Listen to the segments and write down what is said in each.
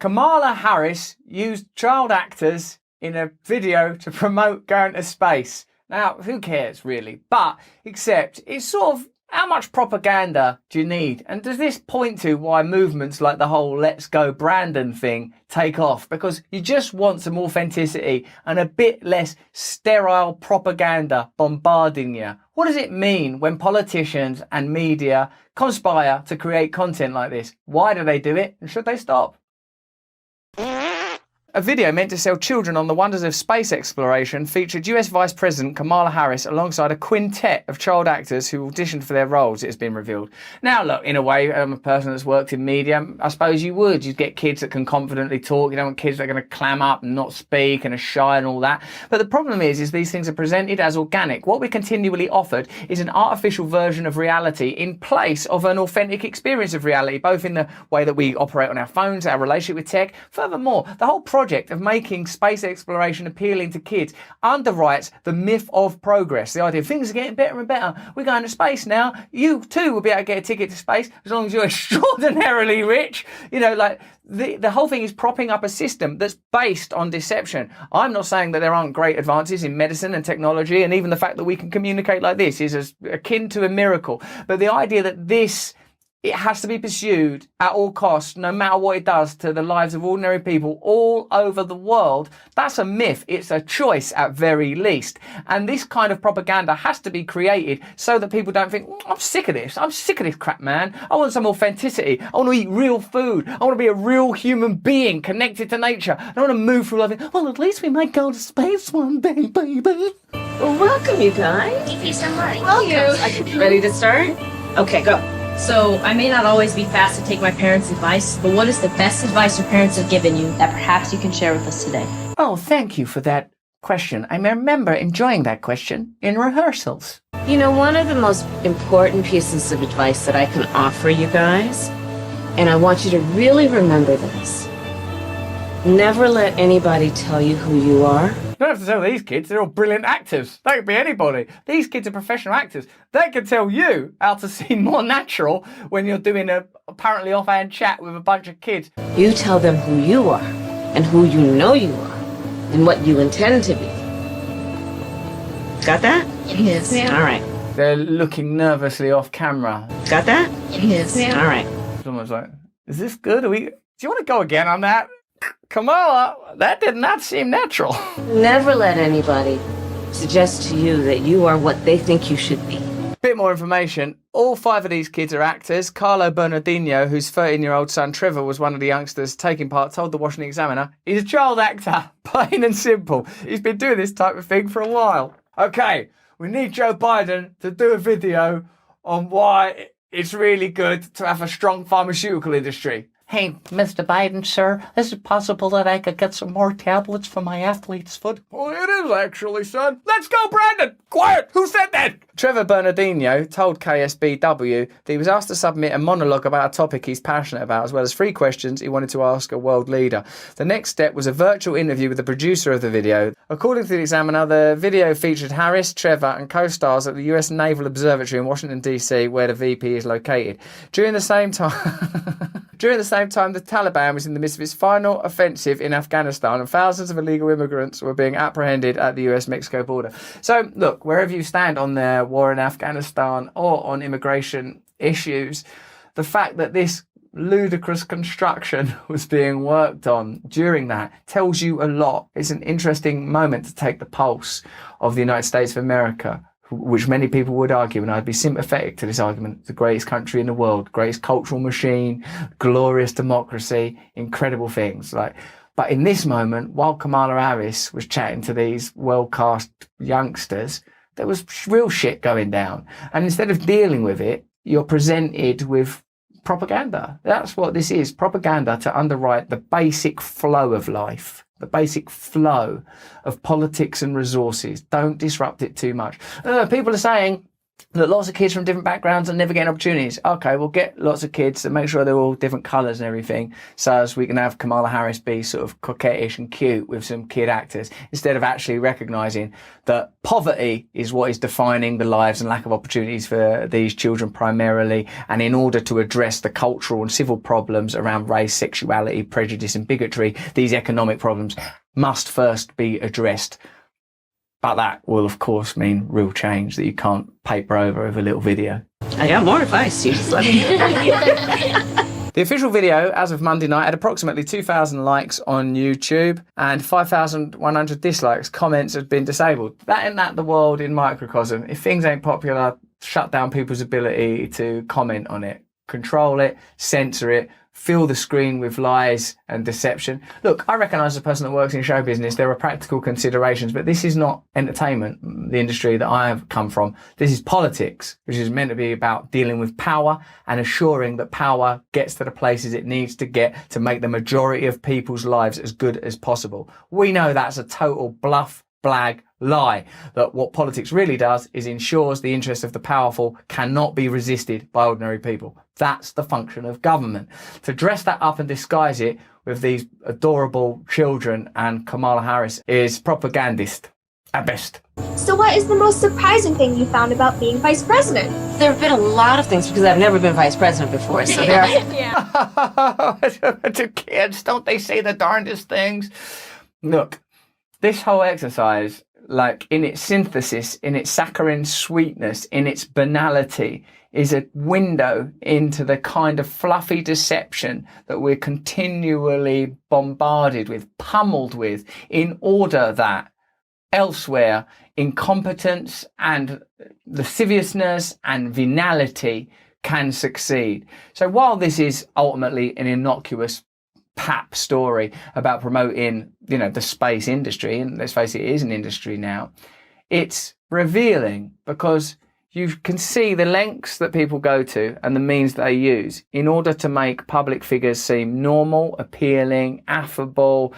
Kamala Harris used child actors in a video to promote going to space. Now, who cares really? But, except, it's sort of, how much propaganda do you need? And does this point to why movements like the whole Let's Go Brandon thing take off? Because you just want some authenticity and a bit less sterile propaganda bombarding you. What does it mean when politicians and media conspire to create content like this? Why do they do it? And should they stop? A video meant to sell children on the wonders of space exploration featured US Vice President Kamala Harris alongside a quintet of child actors who auditioned for their roles, it has been revealed. Now, look, in a way, I'm a person that's worked in media. I suppose you would. You'd get kids that can confidently talk. You don't want kids that are going to clam up and not speak and are shy and all that. But the problem is these things are presented as organic. What we're continually offered is an artificial version of reality in place of an authentic experience of reality, both in the way that we operate on our phones, our relationship with tech. Furthermore, the whole project of making space exploration appealing to kids underwrites the myth of progress. The idea of things are getting better and better. We're going to space now. You too will be able to get a ticket to space as long as you're extraordinarily rich. You know, like the whole thing is propping up a system that's based on deception. I'm not saying that there aren't great advances in medicine and technology, and even the fact that we can communicate like this is as akin to a miracle. But the idea that it has to be pursued at all costs, no matter what it does to the lives of ordinary people all over the world. That's a myth. It's a choice at very least. And this kind of propaganda has to be created so that people don't think, I'm sick of this. I'm sick of this crap, man. I want some authenticity. I want to eat real food. I want to be a real human being connected to nature. I don't want to move through life. Well, at least we might go to space one day, baby. Well, welcome, you guys. Thank you so much. Welcome. Ready to start? Okay, go. So, I may not always be fast to take my parents' advice, but what is the best advice your parents have given you that perhaps you can share with us today? Oh, thank you for that question. I remember enjoying that question in rehearsals. You know, one of the most important pieces of advice that I can offer you guys, and I want you to really remember this, never let anybody tell you who you are. You don't have to tell these kids, they're all brilliant actors. They could be anybody. These kids are professional actors. They can tell you how to seem more natural when you're doing a apparently offhand chat with a bunch of kids. You tell them who you are, and who you know you are, and what you intend to be. Got that? Yes, ma'am. All right. They're looking nervously off camera. Got that? Yes, ma'am. All right. Someone's like, is this good? Do you want to go again on that? Kamala, that did not seem natural. Never let anybody suggest to you that you are what they think you should be. Bit more information. All 5 of these kids are actors. Carlo Bernardino, whose 13-year-old son Trevor was one of the youngsters taking part, told the Washington Examiner, he's a child actor, plain and simple. He's been doing this type of thing for a while. Okay, we need Joe Biden to do a video on why it's really good to have a strong pharmaceutical industry. Hey, Mr. Biden, sir, is it possible that I could get some more tablets for my athlete's foot? Well, it is actually, son. Let's go, Brandon! Quiet! Who said that? Trevor Bernardino told KSBW that he was asked to submit a monologue about a topic he's passionate about, as well as 3 questions he wanted to ask a world leader. The next step was a virtual interview with the producer of the video. According to the Examiner, the video featured Harris, Trevor, and co-stars at the US Naval Observatory in Washington, D.C., where the VP is located. During the same time, the Taliban was in the midst of its final offensive in Afghanistan, and thousands of illegal immigrants were being apprehended at the US-Mexico border. So, look, wherever you stand on the war in Afghanistan or on immigration issues, the fact that this ludicrous construction was being worked on during that tells you a lot. It's an interesting moment to take the pulse of the United States of America, which many people would argue, and I'd be sympathetic to this argument, the greatest country in the world, greatest cultural machine, glorious democracy, incredible things. But in this moment, while Kamala Harris was chatting to these well-cast youngsters, there was real shit going down. And instead of dealing with it, you're presented with propaganda. That's what this is, propaganda to underwrite the basic flow of life. The basic flow of politics and resources. Don't disrupt it too much. People are saying, Look, lots of kids from different backgrounds and never getting opportunities. Okay, we'll get lots of kids and make sure they're all different colours and everything, so as we can have Kamala Harris be sort of coquettish and cute with some kid actors, instead of actually recognising that poverty is what is defining the lives and lack of opportunities for these children primarily. And in order to address the cultural and civil problems around race, sexuality, prejudice and bigotry, these economic problems must first be addressed. But that will, of course, mean real change that you can't paper over with a little video. I got more advice. You just let me The official video, as of Monday night, had approximately 2,000 likes on YouTube and 5,100 dislikes. Comments had been disabled. That ain't that the world in microcosm. If things ain't popular, shut down people's ability to comment on it. Control it, censor it, fill the screen with lies and deception. Look, I recognise as a person that works in show business, there are practical considerations, but this is not entertainment, the industry that I have come from. This is politics, which is meant to be about dealing with power and assuring that power gets to the places it needs to get to make the majority of people's lives as good as possible. We know that's a total bluff, blag, lie, that what politics really does is ensures the interests of the powerful cannot be resisted by ordinary people. That's the function of government. To dress that up and disguise it with these adorable children and Kamala Harris is propagandist at best. So what is the most surprising thing you found about being vice president? There have been a lot of things because I've never been vice president before. So there are... To kids, don't they say the darndest things? Look, this whole exercise, like in its synthesis, in its saccharine sweetness, in its banality, is a window into the kind of fluffy deception that we're continually bombarded with, pummeled with, in order that elsewhere incompetence and lasciviousness and venality can succeed. So while this is ultimately an innocuous pap story about promoting, the space industry, and let's face it, it is an industry now, it's revealing because you can see the lengths that people go to and the means they use in order to make public figures seem normal, appealing, affable,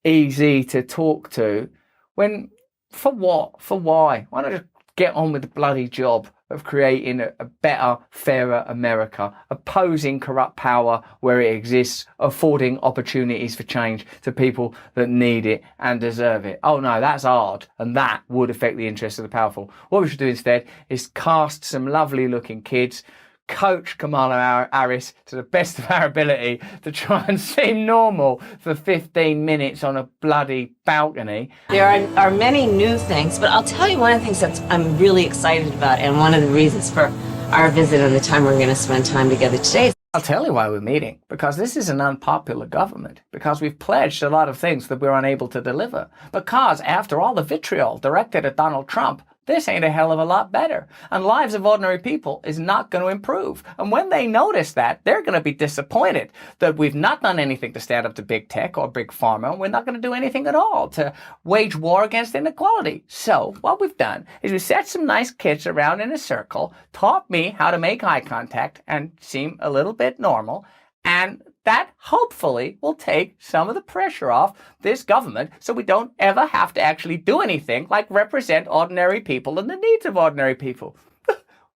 easy to talk to. When, for what? For why? Why not just get on with the bloody job of creating a better, fairer America, opposing corrupt power where it exists, affording opportunities for change to people that need it and deserve it. Oh no, that's hard, and that would affect the interests of the powerful. What we should do instead is cast some lovely looking kids, coach Kamala Harris to the best of our ability to try and seem normal for 15 minutes on a bloody balcony. There are many new things, but I'll tell you one of the things that I'm really excited about, and one of the reasons for our visit and the time we're going to spend time together today. I'll tell you why we're meeting, because this is an unpopular government, because we've pledged a lot of things that we're unable to deliver, because after all the vitriol directed at Donald Trump, this ain't a hell of a lot better. And lives of ordinary people is not going to improve. And when they notice that, they're going to be disappointed that we've not done anything to stand up to big tech or big pharma. And we're not going to do anything at all to wage war against inequality. So what we've done is we set some nice kids around in a circle, taught me how to make eye contact and seem a little bit normal. And that hopefully will take some of the pressure off this government so we don't ever have to actually do anything like represent ordinary people and the needs of ordinary people.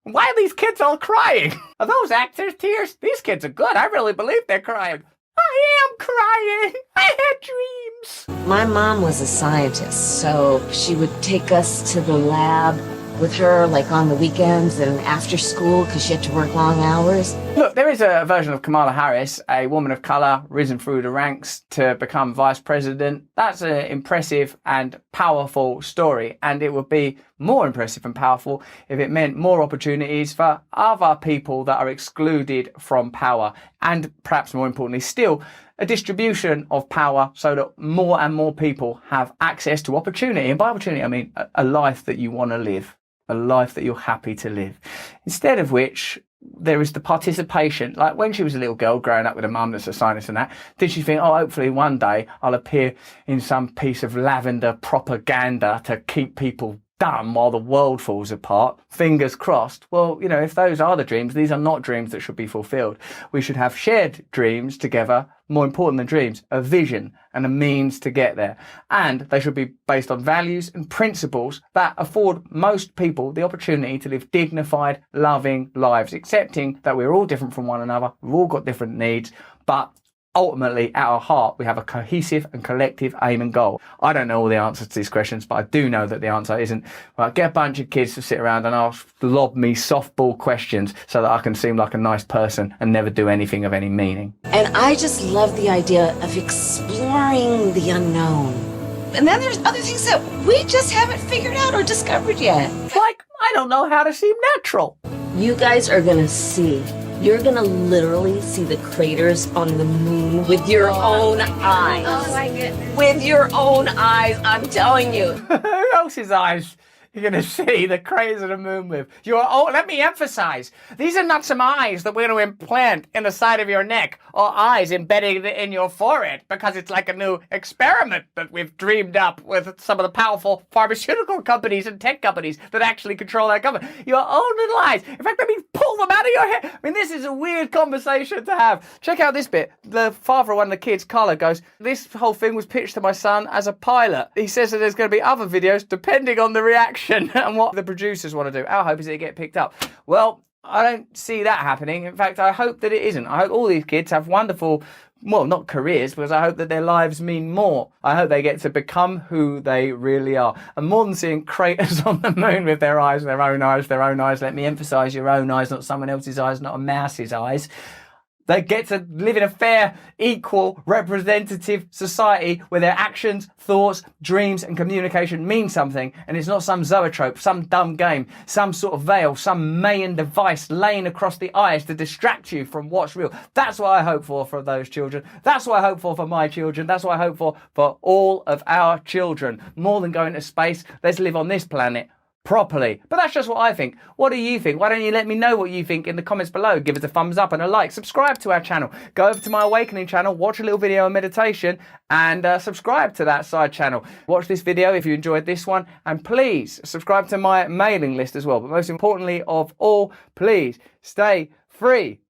Why are these kids all crying? Are those actors' tears? These kids are good. I really believe they're crying. I am crying. I had dreams. My mom was a scientist, so she would take us to the lab with her, like on the weekends and after school, because she had to work long hours. Look, there is a version of Kamala Harris, a woman of colour, risen through the ranks to become vice president. That's an impressive and powerful story, and it would be more impressive and powerful if it meant more opportunities for other people that are excluded from power, and perhaps more importantly still, a distribution of power so that more and more people have access to opportunity. And by opportunity, I mean a life that you want to live, a life that you're happy to live. Instead of which, there is the participation. Like when she was a little girl growing up with a mum that's a scientist and that, did she think, oh, hopefully one day I'll appear in some piece of lavender propaganda to keep people dumb while the world falls apart? Fingers crossed. Well, if those are the dreams, these are not dreams that should be fulfilled. We should have shared dreams together more important than dreams, a vision and a means to get there. And they should be based on values and principles that afford most people the opportunity to live dignified, loving lives, accepting that we're all different from one another, we've all got different needs, but ultimately, at our heart, we have a cohesive and collective aim and goal. I don't know all the answers to these questions, but I do know that the answer isn't, well, get a bunch of kids to sit around and lob me softball questions so that I can seem like a nice person and never do anything of any meaning. And I just love the idea of exploring the unknown. And then there's other things that we just haven't figured out or discovered yet. Like, I don't know how to seem natural. You guys are gonna see. You're gonna literally see the craters on the moon with your own eyes. Oh my goodness. With your own eyes, I'm telling you. Who else's eyes you're going to see the craters of the moon with? Let me emphasize, these are not some eyes that we're going to implant in the side of your neck or eyes embedded in your forehead because it's like a new experiment that we've dreamed up with some of the powerful pharmaceutical companies and tech companies that actually control our government. Your own little eyes. In fact, let me pull them out of your head. I mean, this is a weird conversation to have. Check out this bit. The father of one of the kids, Carla, goes, this whole thing was pitched to my son as a pilot. He says that there's going to be other videos depending on the reaction and what the producers want to do. Our hope is that it get picked up. Well, I don't see that happening. In fact, I hope that it isn't. I hope all these kids have wonderful, well, not careers, because I hope that their lives mean more. I hope they get to become who they really are. And more than seeing craters on the moon with their eyes, their own eyes, their own eyes, let me emphasize your own eyes, not someone else's eyes, not a mouse's eyes. They get to live in a fair, equal, representative society where their actions, thoughts, dreams and communication mean something, and it's not some zoetrope, some dumb game, some sort of veil, some Mayan device laying across the eyes to distract you from what's real. That's what I hope for those children. That's what I hope for my children. That's what I hope for all of our children. More than going to space, let's live on this planet properly. But that's just what I think. What do you think? Why don't you let me know what you think in the comments below? Give us a thumbs up and a like. Subscribe to our channel. Go over to my Awakening channel, watch a little video on meditation, and subscribe to that side channel. Watch this video if you enjoyed this one, and please subscribe to my mailing list as well. But most importantly of all, please stay free.